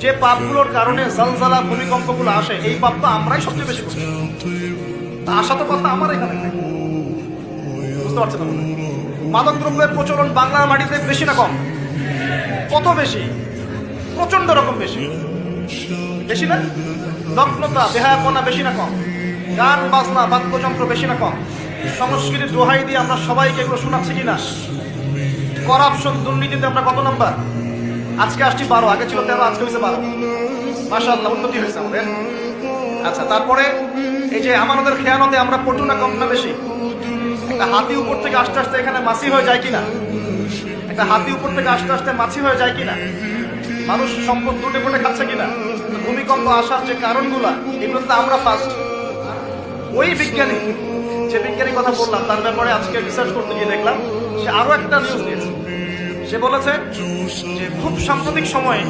যে পাপগুলোর কারণে জালজালা ভূমিকম্পগুলো আসে, এই পাপ তো আমরাই সবচেয়ে বেশি করছি। তা আশা তো কথা আমার এখানে নাই। বুঝতে পারছেন না? মাদক দ্রব্যের প্রচলন বাংলার মাটিতে বেশি না কম? কত বেশি? প্রচন্ড রকম বেশি। বেশি না? নগ্নতা, বেহায়াপনা বেশি না কম? গান বাজনা বাদ্যযন্ত্র বেশি না কম? সংস্কৃতির দোহাই দিয়ে আমরা সবাইকে এগুলো শোনাচ্ছি কিনা? করাপশন, দুর্নীতিতে আমরা কত নাম্বার? আজকে আসছি 12, আগে ছিল 13, আজকে হয়েছে 12। মাশাআল্লাহ, উন্নতি হয়েছে আমাদের। আচ্ছা, তারপরে এই যে আমাদের খেয়ানতে আমরা পটু না কম না বেশি? একটা হাতি উপর থেকে আস্তে আস্তে এখানে মাছি হয়ে যায় কিনা? একটা হাতি উপর থেকে আস্তে আস্তে মাছি হয়ে যায় কিনা? মানুষ সম্পদ লুটে পুটে খাচ্ছে কিনা? ভূমিকম্প আসার যে কারণগুলা, এগুলো তো আমরা ফার্স্ট। ওই বিজ্ঞানী, যে বিজ্ঞানীর কথা বললাম, তার ব্যাপারে আজকে রিসার্চ করতে গিয়ে দেখলাম সে আরো একটা নিউজ দিয়েছে। সে বলেছে যে খুব সাম্প্রতিক সময়ে